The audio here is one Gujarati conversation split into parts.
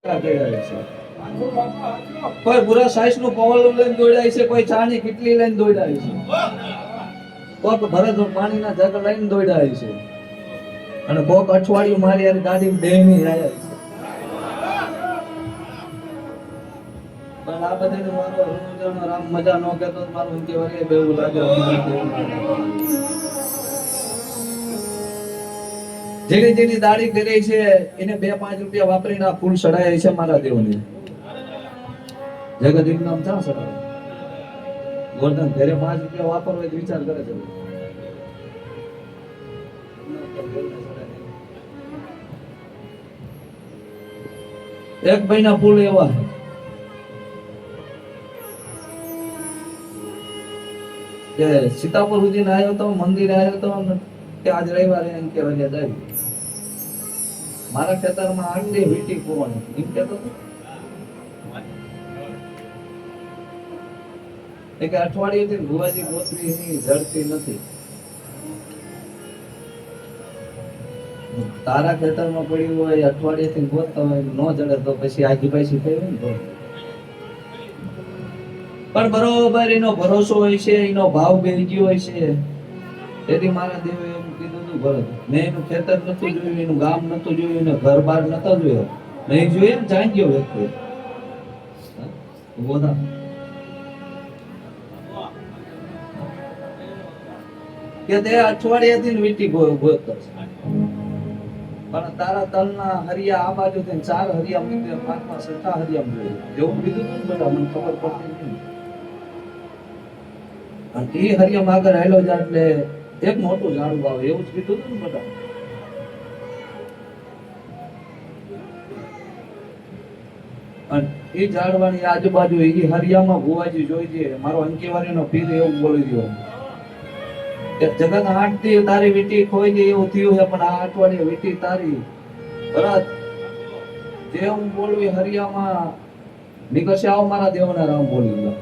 કોઈ બુરા સાઈઝ નું પવન લઈને દોડાય છે, કોઈ ચાની કેટલી લઈને દોડાય છે, કોક ભરત પાણીના જગ લઈને દોડાય છે, અને કોક અઠવાડિયું મારી યાર ગાડી બેહની જાય છે. પણ આ બધાને મારો હનુમાનનો રામ મજા ન કેતો મારું ઊંચે વળે બેવું લાગે. જેની જેની દાઢી કરે છે એને 2-5 રૂપિયા વાપરીને આ ફૂલ ચડાય છે મારા દેવને. જગત નામ ચા ચડાવે ગોરધન ઘરે 5 રૂપિયા વાપરવા વિચાર કરે છે. એક મહિના ફૂલ એવા કે સીતાપુર સુધી આવ્યો તો મંદિર આવ્યો તો કે આજ રવિવારે એમ કે વાગ્યા જાય મારા ખેતરમાં આટલી વીટી કોણ એમ કેતો કે અઠવાડિયેથી ભુવાજી ગોતરી ની જડતી નથી. તારા ખેતરમાં પડ્યું હોય અઠવાડિયેથી ગોતતા હોય ન જડે તો પછી આગી પાછી થઈ હોય ને. પણ બરોબર એનો ભરોસો હોય છે, એનો ભાવ બેસી ગયો હોય છે. તેથી મારા દેવે એમ કીધું હતું ભરત મેં એનું ખેતર નતું જોયું, એનું ગામ નતું જોયું, એને ઘર બાર નતો જોયો, નહીં જોઈએ ને જાણી ગયો વ્યક્તિ બોધા કે તે અઠવાડિયાથી વીટી ગોતતો છે. પણ તારા તલના હરિયા આ બાજુ થી 4 હરિયા મૂકે, 5માં 6 હરિયા મૂકે એવું કીધું હતું બધા મને ખબર પડતી નહીં. અને એ હરિયમ આગળ આવેલો જાય એટલે એક મોટું ઝાડું આવે એવું જ કીધું હતું ને બધા. અને એ ઝાડવાની આજુબાજુ એ હરિયામાં ભુવાજી જોઈ છે મારો અંકેવારીનો પીર એવું બોલી રહ્યો જગત 8 થી તારી વીટી ખોઈ ગઈ એવું થયું છે, પણ આ અઠવાડિયે વીટી તારી ભરત જે હું બોલું એ હરિયામાં નીકળશે. આવો મારા દેવના રામ બોલી ગયો.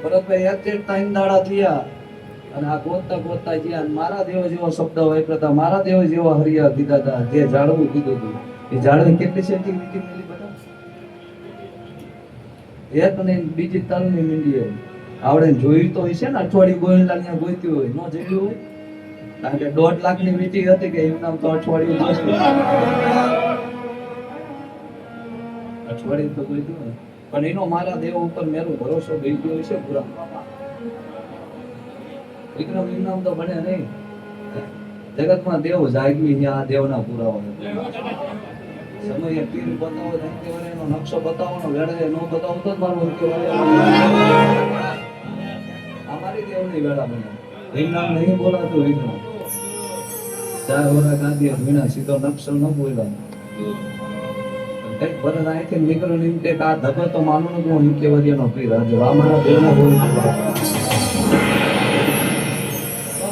ભરતભાઈ એક 3 દાડા થયા અને આ ગોતતા ગોતતા ગયા અને મારા દેવ જેવો શબ્દ વાપરતા, મારા દેવ જેવો હરિયા દીધા હતા. જે ઝાડવું કીધું હતું એ ઝાડવી કેટલી સેન્ટીમીટર મિલી બધા એક ને બીજી તલની મીંડી આવડે જોયું તો હશે ને. અઠવાડિયું ગોવિંદલાલ ને ગોઈતું હોય ન જોયું હોય કારણ કે 1.5 લાખની વીટી હતી કે એનું નામ તો અઠવાડિયું અઠવાડિયું તો ગોઈતું હોય. પણ એનો મારા દેવ ઉપર મેરો ભરોસો ગઈ ગયો છે પૂરા. વિક્રમ એનું નામ તો બને નહીં. જગતમાં દેવ જાગ્યું આ દેવના પુરાવા સમય પીર બતાવો એનો નકશો બતાવવાનો વેળે ન બતાવો તો મારું અમારી દેવની વેળા બને. એનું નામ નહીં બોલાતું વિક્રમ 4 વર્ષ ગાંધી વીણા સીધો નકશો ન બોલાય. એક ભરત આંખે નીકળો નીમતે આ ધગો તો માનું ન હું કેવરિયાનો પીર આજે અમારા દેવના બોલી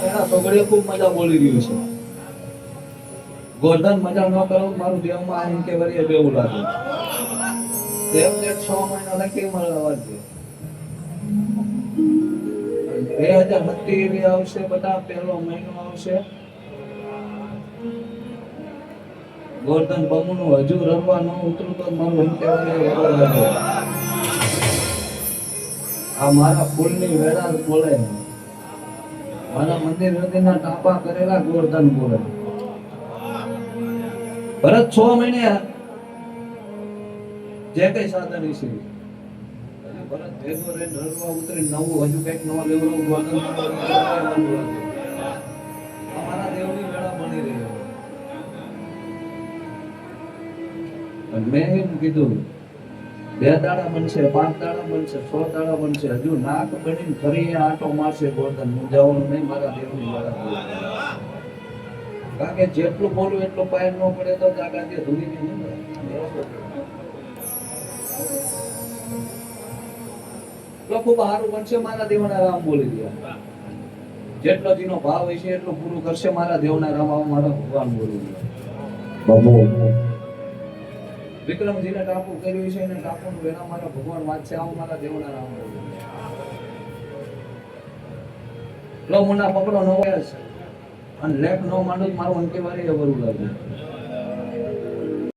એના છોકરીઓ ખૂબ મજા બોલી રહ્યું છે. ગોરધન મજા ન કરો મારું દેવમાં આ કેવરિયા બેવું લાગે. દેવને 6 મહિના લખી મળવા છે 2027 આવશે બધા પહેલો મહિનો આવશે. ગોરધન બમુનું હજુ રરવા ન ઉતરું તો મારું આ મારા ફૂલની વેળા બોલે, મારા મંદિર નદીના ટાપા કરેલા ગોરધન બોલે. ભરત 6 મહિને જે કઈ સાધન છે ભરત ભેગો રહીને રરવા ઉતરી નવું હજુ કઈક નવા લેવલ ગોરધન અમારા દેવની વેળા બની રહી. મેં એમ કીધું 2 દાડા બનશે, 5 દાડા બનશે, 6 દાડા બનશે, હજુ નાક બનીને ફરી આંટો મારશે ગોરધન. હું જવાનું નહીં મારા દેવની વાળા. કારણ કે જેટલું બોલું એટલું પાયર ન પડે તો જાગા જે ધૂલી નહીં ખૂબ સારું બનશે. મારા દેવના રામ બોલી ગયા જેટલો જેનો ભાવ હોય છે એટલું પૂરું કરશે મારા દેવના રામ. મારા ભગવાન બોલી ગયા. વિક્રમજીને ટાપુ કર્યું છે અને ટાપુનું વેણા મારા ભગવાન વાંચશે. આવું મારા દેવના રામ લો મુના પકડો ન હોય અને લેખ ન માંડો મારું અંકેવારી અવરું લાગે.